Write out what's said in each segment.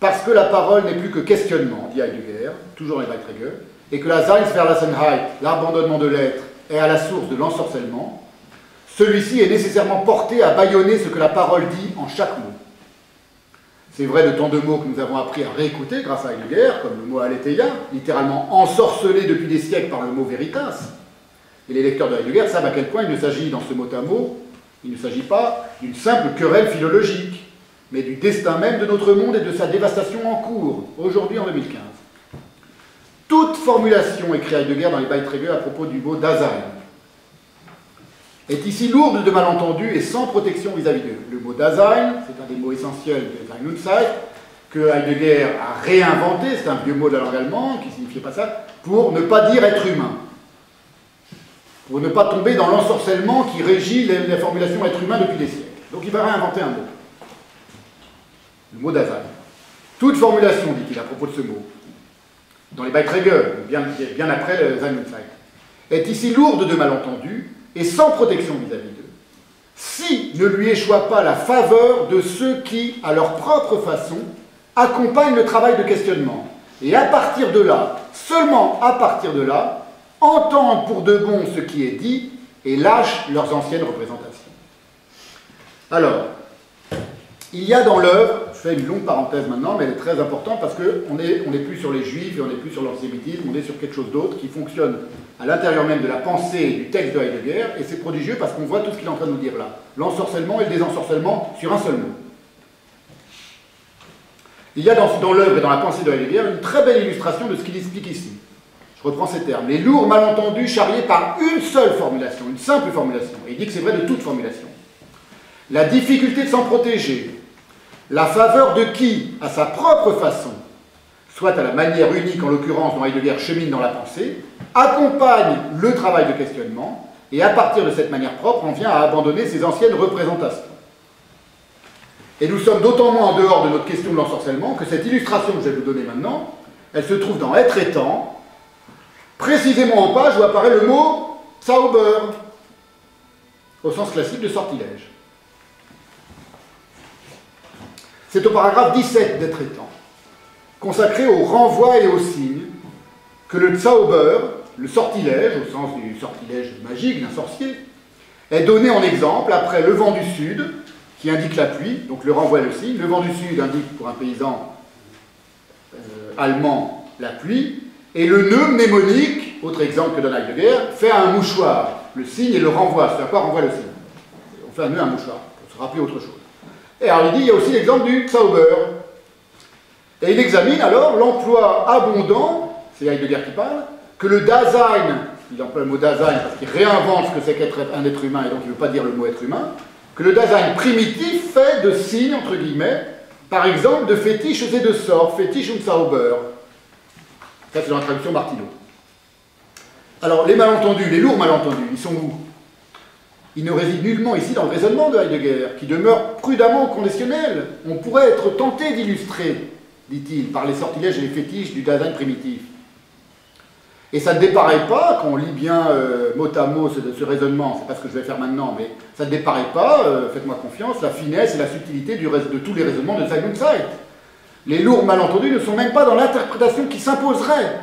parce que la parole n'est plus que questionnement, dit Heidegger, toujours les Beiträge, et que la Seinsverlassenheit, l'abandonnement de l'être, est à la source de l'ensorcellement, celui-ci est nécessairement porté à bâillonner ce que la parole dit en chaque mot. C'est vrai de tant de mots que nous avons appris à réécouter grâce à Heidegger, comme le mot aletheia, littéralement ensorcelé depuis des siècles par le mot veritas. Et les lecteurs de Heidegger savent à quel point il ne s'agit dans ce mot à mot, il ne s'agit pas d'une simple querelle philologique, mais du destin même de notre monde et de sa dévastation en cours, aujourd'hui en 2015. Toute formulation, écrit Heidegger dans les Beiträge à propos du mot Dasein, est ici lourde de malentendus et sans protection vis-à-vis d'eux. Le mot Dasein, c'est un des mots essentiels de Sein und Zeit, que Heidegger a réinventé, c'est un vieux mot de la langue allemande qui ne signifiait pas ça, pour ne pas dire être humain. Pour ne pas tomber dans l'ensorcellement qui régit les formulations être humain depuis des siècles. Donc il va réinventer un mot. Le mot Dasein. Toute formulation, dit-il à propos de ce mot, dans les Beiträge, bien après le Sein und Zeit, est ici lourde de malentendus et sans protection vis-à-vis d'eux, si ne lui échoit pas la faveur de ceux qui, à leur propre façon, accompagnent le travail de questionnement, et à partir de là, seulement à partir de là, entendent pour de bon ce qui est dit et lâchent leurs anciennes représentations. Alors, il y a dans l'œuvre, je fais une longue parenthèse maintenant, mais elle est très importante parce qu'on n'est plus sur les juifs et on n'est plus sur l'antisémitisme, on est sur quelque chose d'autre qui fonctionne à l'intérieur même de la pensée et du texte de Heidegger, et c'est prodigieux parce qu'on voit tout ce qu'il est en train de nous dire là. L'ensorcellement et le désensorcellement sur un seul mot. Il y a dans l'œuvre et dans la pensée de Heidegger une très belle illustration de ce qu'il explique ici. Je reprends ces termes. Les lourds malentendus charriés par une seule formulation, une simple formulation. Et il dit que c'est vrai de toute formulation. La difficulté de s'en protéger, la faveur de qui, à sa propre façon, soit à la manière unique en l'occurrence dont Heidegger chemine dans la pensée, accompagne le travail de questionnement, et à partir de cette manière propre, on vient à abandonner ses anciennes représentations. Et nous sommes d'autant moins en dehors de notre question de l'ensorcellement que cette illustration que je vais vous donner maintenant, elle se trouve dans Être étant, précisément en page où apparaît le mot Zauber, au sens classique de sortilège. C'est au paragraphe 17 d'Être étant, consacré au renvoi et au signe, que le Zauber, le sortilège, au sens du sortilège magique d'un sorcier, est donné en exemple après le vent du sud, qui indique la pluie, donc le renvoi et le signe. Le vent du sud indique pour un paysan allemand la pluie, et le nœud mnémonique, autre exemple que donne Heidegger, fait un mouchoir, le signe et le renvoi, c'est à quoi renvoie le signe. On fait un nœud à un mouchoir, pour se rappeler autre chose. Et alors il dit, il y a aussi l'exemple du Zauber. Et il examine alors l'emploi abondant, c'est Heidegger qui parle, que le Dasein, il emploie le mot Dasein parce qu'il réinvente ce que c'est qu'être un être humain, et donc il ne veut pas dire le mot être humain, que le Dasein primitif fait de signes, entre guillemets, par exemple de fétiches et de sorts, fétiche und Zauber. Ça c'est dans la traduction Martineau. Alors les malentendus, les lourds malentendus, ils sont où? Ils ne résident nullement ici dans le raisonnement de Heidegger, qui demeure prudemment conditionnel. On pourrait être tenté d'illustrer, dit-il, par les sortilèges et les fétiches du Dasein primitif. Et ça ne déparait pas, quand on lit bien mot à mot ce raisonnement, c'est pas ce que je vais faire maintenant, mais ça ne déparait pas, faites-moi confiance, la finesse et la subtilité de tous les raisonnements de Sein und Zeit. Les lourds malentendus ne sont même pas dans l'interprétation qui s'imposerait,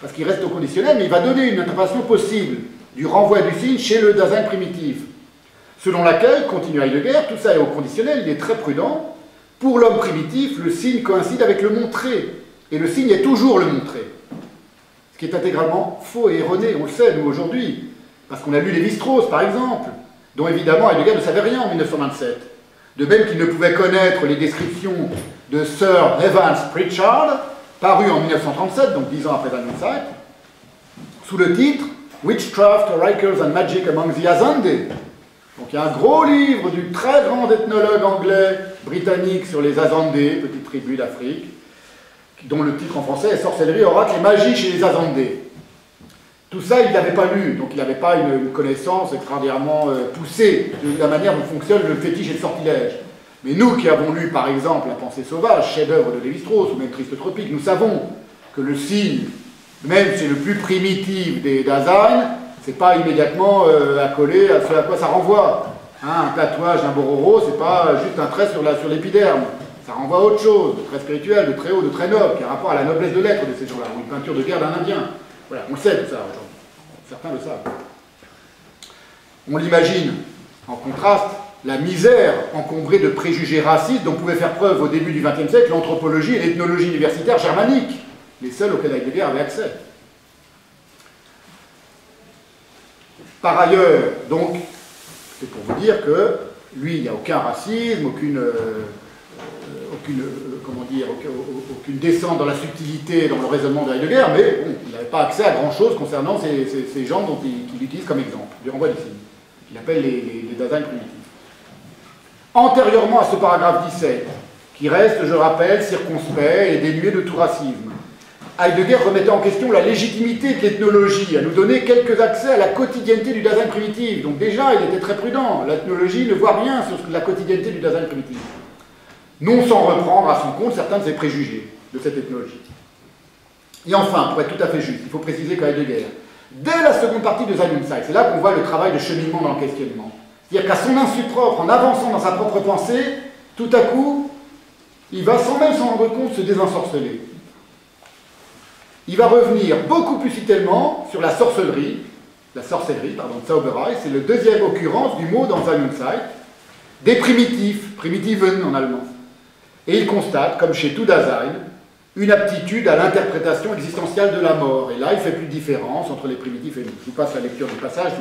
parce qu'il reste au conditionnel, mais il va donner une interprétation possible du renvoi du signe chez le Dasein primitif, selon laquelle, continue Heidegger, tout ça est au conditionnel, il est très prudent, pour l'homme primitif, le signe coïncide avec le montré, et le signe est toujours le montré. Ce qui est intégralement faux et erroné, on le sait, nous, aujourd'hui, parce qu'on a lu Lévi-Strauss, par exemple, dont évidemment Heidegger ne savait rien en 1927, de même qu'il ne pouvait connaître les descriptions de Sir Evans Pritchard, paru en 1937, donc 10 ans après Sein und Zeit, sous le titre « Witchcraft, Oracles and Magic Among the Azande ». Donc il y a un gros livre du très grand ethnologue anglais britannique sur les Azande, petite tribu d'Afrique, dont le titre en français est « Sorcellerie, oracle et magie chez les Azande ». Tout ça, il n'avait pas lu, donc il n'avait pas une connaissance extraordinairement poussée de la manière dont fonctionne le fétiche et le sortilège. Mais nous qui avons lu, par exemple, La pensée sauvage, chef-d'œuvre de Lévi-Strauss, ou même Triste Tropique, nous savons que le signe, même si c'est le plus primitif des Dasein, c'est pas immédiatement accolé à ce à quoi ça renvoie. Hein, un tatouage d'un bororo, c'est pas juste un trait sur l'épiderme. Ça renvoie à autre chose, de très spirituel, de très haut, de très noble, qui a rapport à la noblesse de l'être de ces gens-là, ou une peinture de guerre d'un Indien. Voilà, on le sait tout ça aujourd'hui. Certains le savent. On l'imagine, en contraste, la misère encombrée de préjugés racistes dont pouvait faire preuve au début du XXe siècle l'anthropologie et l'ethnologie universitaire germanique, les seuls auxquels Heidegger avait accès. Par ailleurs, donc, c'est pour vous dire que lui, il n'y a aucun racisme, aucune descente dans la subtilité, dans le raisonnement de Heidegger, mais bon, il n'avait pas accès à grand-chose concernant ces gens qu'il utilise comme exemple. Je renvoie ici, qu'il appelle les Dasein primitifs. Antérieurement à ce paragraphe 17, qui reste, je rappelle, circonspect et dénué de tout racisme, Heidegger remettait en question la légitimité de l'ethnologie, à nous donner quelques accès à la quotidienneté du Dasein primitif. Donc déjà, il était très prudent. L'ethnologie ne voit rien sur la quotidienneté du Dasein primitif. Non sans reprendre à son compte certains de ses préjugés de cette ethnologie. Et enfin, pour être tout à fait juste, il faut préciser qu'Heidegger, dès la seconde partie de Sein und Zeit, c'est là qu'on voit le travail de cheminement dans le questionnement. C'est-à-dire qu'à son insu propre, en avançant dans sa propre pensée, tout à coup, il va, sans même s'en rendre compte, se désensorceler. Il va revenir beaucoup plus subtilement sur la sorcellerie, Zauberei, c'est la deuxième occurrence du mot dans Sein und Zeit, des primitifs, Primitiven en allemand. Et il constate, comme chez tout Dasein, une aptitude à l'interprétation existentielle de la mort. Et là, il fait plus de différence entre les primitifs et nous. Je vous passe la lecture du passage,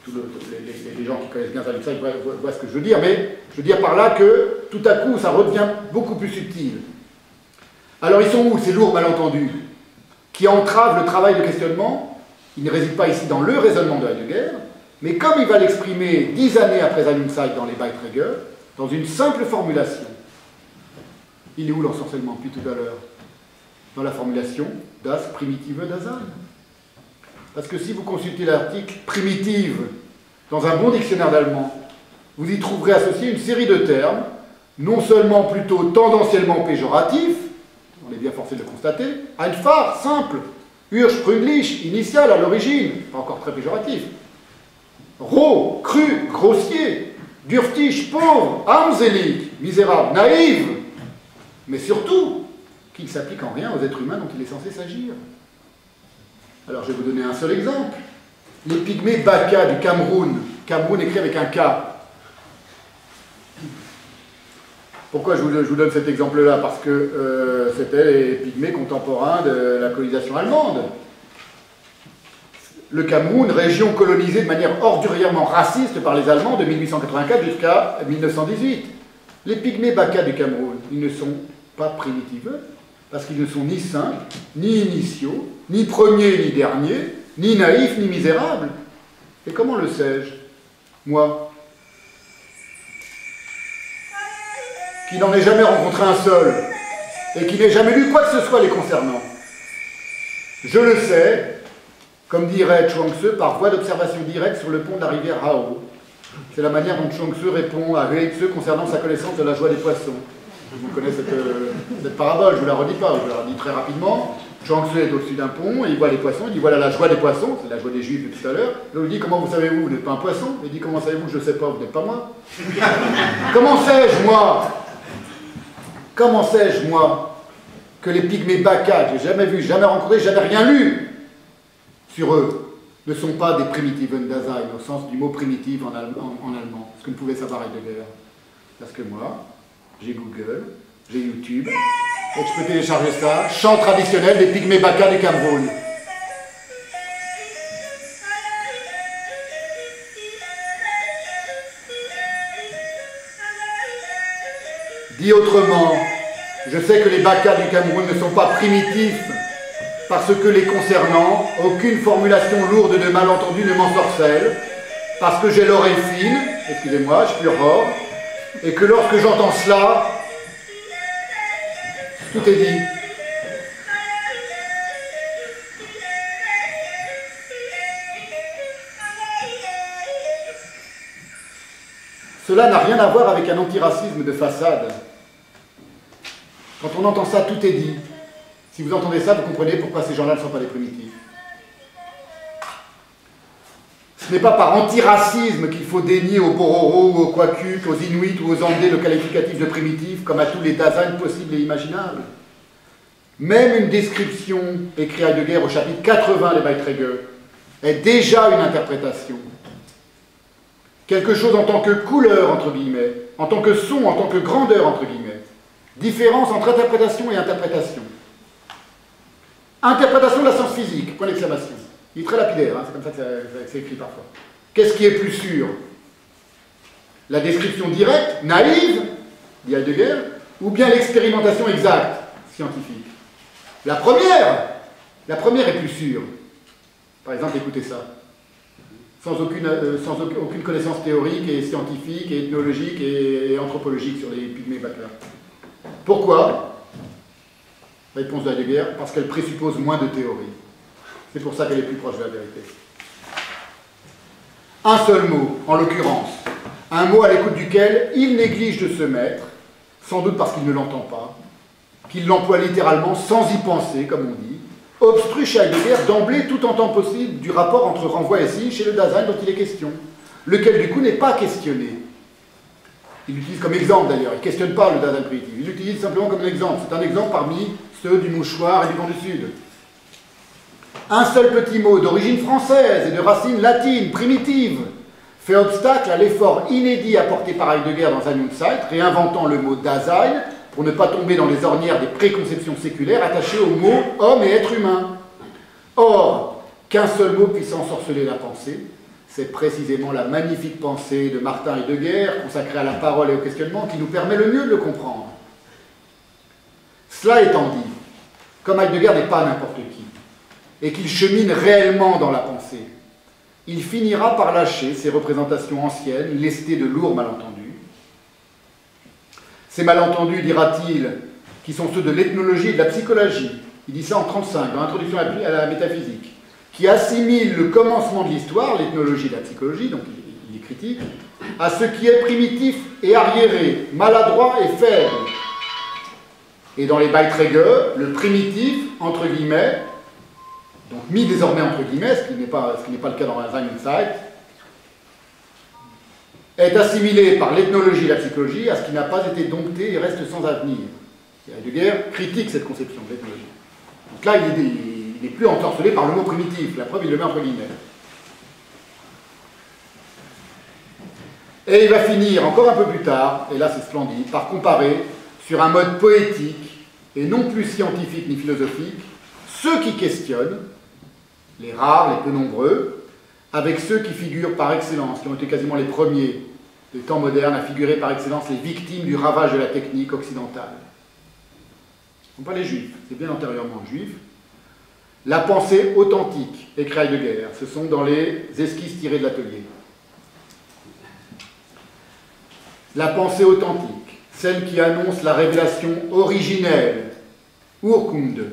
les gens qui connaissent bien Sein und Zeit voient ce que je veux dire, mais je veux dire par là que, tout à coup, ça redevient beaucoup plus subtil. Alors, ils sont où, ces lourds malentendus qui entravent le travail de questionnement? Il ne réside pas ici dans le raisonnement de Heidegger, mais comme il va l'exprimer 10 années après Sein und Zeit dans les Beiträge, dans une simple formulation. Il est où l'ensorcellement depuis tout à l'heure? Dans la formulation Das primitive Dasein. Parce que si vous consultez l'article primitive dans un bon dictionnaire d'allemand, vous y trouverez associé une série de termes, non seulement plutôt tendanciellement péjoratifs, on est bien forcé de le constater, einfach, simple, ursprünglich, initial, à l'origine, pas encore très péjoratif, roh, cru, grossier, dürftig, pauvre, armselig, misérable, naïve, mais surtout qu'il ne s'applique en rien aux êtres humains dont il est censé s'agir. Alors je vais vous donner un seul exemple. Les pygmées Baka du Cameroun, Cameroun écrit avec un K. Pourquoi je vous donne cet exemple-là? Parce que c'était les pygmées contemporains de la colonisation allemande. Le Cameroun, région colonisée de manière ordurièrement raciste par les Allemands de 1884 jusqu'à 1918. Les pygmées Baka du Cameroun, ils ne sont pas primitifs, parce qu'ils ne sont ni simples, ni initiaux, ni premiers, ni derniers, ni naïfs, ni misérables. Et comment le sais-je, moi, qui n'en ai jamais rencontré un seul, et qui n'ai jamais lu quoi que ce soit les concernant? Je le sais, comme dirait Chuang-Tzu, par voie d'observation directe sur le pont de la rivière Hao. C'est la manière dont Chuang-Tzu répond à Huey-Tzu concernant sa connaissance de la joie des poissons. Vous connaissez cette parabole, je ne vous la redis pas, je vous la redis très rapidement. Chuang-Tzu est au-dessus d'un pont, et il voit les poissons, il dit voilà la joie des poissons, c'est la joie des Juifs de tout à l'heure. Il lui dit comment vous savez-vous, vous n'êtes pas un poisson? Il dit comment savez-vous, je ne sais pas, vous n'êtes pas moi. Comment sais-je, moi? Comment sais-je, moi, que les pygmées Baka, que j'ai jamais vu, jamais rencontré, jamais rien lu sur eux, ne sont pas des Primitiven Dasein, au sens du mot primitive en allemand, ce que ne pouvait savoir Heidegger. Parce que moi, j'ai Google, j'ai YouTube, et je peux télécharger ça, chant traditionnel des pygmées Baka du Cameroun. Dit autrement, je sais que les Baka du Cameroun ne sont pas primitifs, parce que les concernant, aucune formulation lourde de malentendus ne m'ensorcelle, parce que j'ai l'oreille fine, excusez-moi, je suis rare, et que lorsque j'entends cela, tout est dit. Cela n'a rien à voir avec un antiracisme de façade. Quand on entend ça, tout est dit. Si vous entendez ça, vous comprenez pourquoi ces gens-là ne sont pas des primitifs. Ce n'est pas par antiracisme qu'il faut dénier aux Bororo, ou aux Kwakuk, aux Inuits ou aux Andés le qualificatif de primitif, comme à tous les Dasein possibles et imaginables. Même une description, écrit Heidegger au chapitre 80 des Beiträge, est déjà une interprétation. Quelque chose en tant que couleur, entre guillemets, en tant que son, en tant que grandeur, entre guillemets. Différence entre interprétation et interprétation. Interprétation de la science physique, point d'exclamation. Il est très lapidaire, hein, c'est comme ça que c'est écrit parfois. Qu'est-ce qui est plus sûr? La description directe, naïve, dit Heidegger, ou bien l'expérimentation exacte, scientifique? La première est plus sûre. Par exemple, écoutez ça. Sans aucune connaissance théorique et scientifique et ethnologique et anthropologique sur les pygmées Butler. Pourquoi? Réponse de Heidegger, parce qu'elle présuppose moins de théorie. C'est pour ça qu'elle est plus proche de la vérité. Un seul mot, en l'occurrence, un mot à l'écoute duquel il néglige de se mettre, sans doute parce qu'il ne l'entend pas, qu'il l'emploie littéralement sans y penser, comme on dit, obstrue chez Heidegger d'emblée tout en temps possible du rapport entre renvoi et signe chez le Dasein dont il est question, lequel du coup n'est pas questionné. Il l'utilise comme exemple d'ailleurs, il ne questionne pas le Dasein primitif, il l'utilise simplement comme un exemple. C'est un exemple parmi ceux du mouchoir et du vent du Sud. Un seul petit mot d'origine française et de racine latine, primitive, fait obstacle à l'effort inédit apporté par Heidegger dans Sein und Zeit, réinventant le mot Dasein, pour ne pas tomber dans les ornières des préconceptions séculaires attachées aux mots homme et être humain. Or, qu'un seul mot puisse ensorceler la pensée, c'est précisément la magnifique pensée de Martin Heidegger, consacrée à la parole et au questionnement, qui nous permet le mieux de le comprendre. Cela étant dit, comme Heidegger n'est pas n'importe qui, et qu'il chemine réellement dans la pensée, il finira par lâcher ces représentations anciennes, lestées de lourds malentendus. Ces malentendus, dira-t-il, qui sont ceux de l'ethnologie et de la psychologie, il dit ça en 1935, dans l'introduction à la métaphysique, qui assimilent le commencement de l'histoire, l'ethnologie et la psychologie, donc il est critique, à ce qui est primitif et arriéré, maladroit et faible. Et dans les Beiträge, le primitif, entre guillemets, donc mis désormais entre guillemets, ce qui n'est pas le cas dans la Sein und Zeit, est assimilé par l'ethnologie et la psychologie à ce qui n'a pas été dompté et reste sans avenir. Et Heidegger critique cette conception de l'ethnologie. Donc là, il n'est plus ensorcelé par le mot primitif, la preuve, il le met entre guillemets. Et il va finir, encore un peu plus tard, et là c'est splendide, par comparer, sur un mode poétique, et non plus scientifique ni philosophique, ceux qui questionnent, les rares, les peu nombreux, avec ceux qui figurent par excellence, qui ont été quasiment les premiers des temps modernes à figurer par excellence les victimes du ravage de la technique occidentale. Ce ne sont pas les juifs, c'est bien antérieurement juifs. La pensée authentique, écrit Heidegger, ce sont dans les esquisses tirées de l'atelier. La pensée authentique, celle qui annonce la révélation originelle, Urkunde,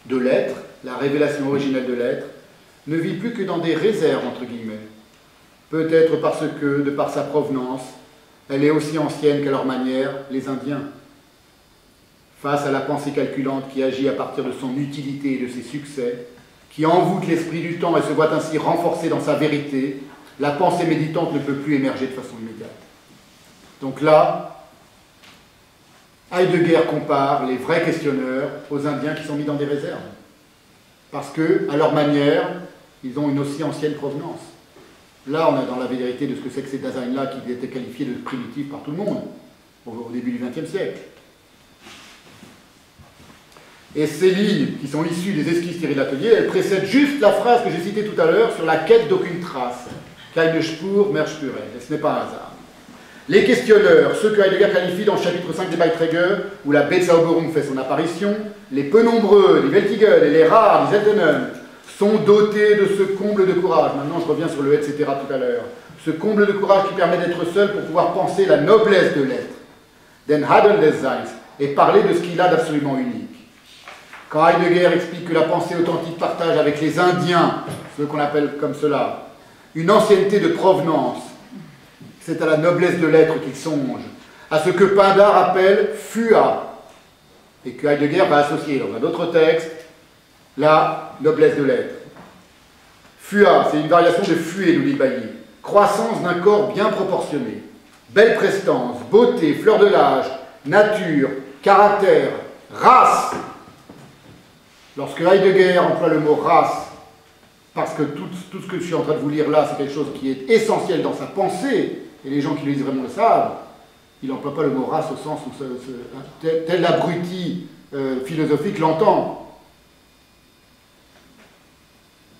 de l'être, la révélation originelle de l'être, ne vit plus que dans des réserves, entre guillemets. Peut-être parce que, de par sa provenance, elle est aussi ancienne qu'à leur manière, les Indiens. Face à la pensée calculante qui agit à partir de son utilité et de ses succès, qui envoûte l'esprit du temps et se voit ainsi renforcée dans sa vérité, la pensée méditante ne peut plus émerger de façon immédiate. Donc là, Heidegger compare les vrais questionneurs aux Indiens qui sont mis dans des réserves. Parce que, à leur manière, ils ont une aussi ancienne provenance. Là, on est dans la vérité de ce que c'est que ces Dasein-là qui étaient qualifiés de primitifs par tout le monde, au début du XXe siècle. Et ces lignes, qui sont issues des esquisses tirées de l'atelier, elles précèdent juste la phrase que j'ai citée tout à l'heure sur la quête d'aucune trace. Keine Spur, mehr Spuren. Et ce n'est pas un hasard. Les questionneurs, ceux que Heidegger qualifie dans le chapitre 5 des Beiträge, où la Bezauberung fait son apparition, les peu nombreux, les Weltigel et les rares, les Seltenen, sont dotés de ce comble de courage. Maintenant, je reviens sur le etc. tout à l'heure. Ce comble de courage qui permet d'être seul pour pouvoir penser la noblesse de l'être, den Hadel des Seins, et parler de ce qu'il a d'absolument unique. Quand Heidegger explique que la pensée authentique partage avec les Indiens, ceux qu'on appelle comme cela, une ancienneté de provenance, c'est à la noblesse de l'être qu'il songe, à ce que Pindar appelle fua, et que Heidegger va associer dans un autre texte, la noblesse de l'être. Fua, c'est une variation de fuet, nous dit Bailly. Croissance d'un corps bien proportionné. Belle prestance, beauté, fleur de l'âge, nature, caractère, race. Lorsque Heidegger emploie le mot race, parce que tout ce que je suis en train de vous lire là, c'est quelque chose qui est essentiel dans sa pensée, et les gens qui le lisent vraiment le savent, il n'emploie pas le mot race au sens où tel l'abruti philosophique l'entend.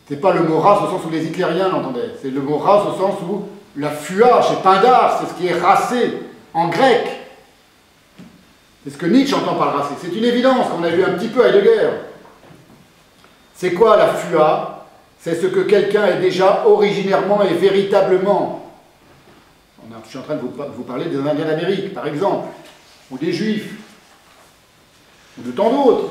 C'est pas le mot race au sens où les hitlériens l'entendaient, c'est le mot race au sens où la fua chez Pindare, c'est ce qui est racé en grec. C'est ce que Nietzsche entend par le racé. C'est une évidence qu'on a lu un petit peu à Heidegger. C'est quoi la fua? C'est ce que quelqu'un est déjà originairement et véritablement. Je suis en train de vous parler des Indiens d'Amérique, par exemple, ou des Juifs, ou de tant d'autres.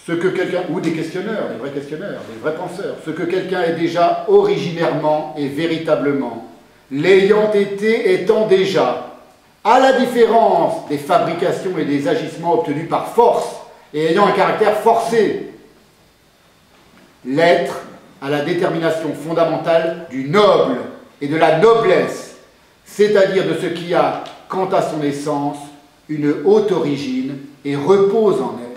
Ce que quelqu'un, ou des questionneurs, des vrais penseurs. Ce que quelqu'un est déjà originairement et véritablement, l'ayant été étant déjà, à la différence des fabrications et des agissements obtenus par force et ayant un caractère forcé. L'être à la détermination fondamentale du noble et de la noblesse, c'est-à-dire de ce qui a, quant à son essence, une haute origine et repose en elle.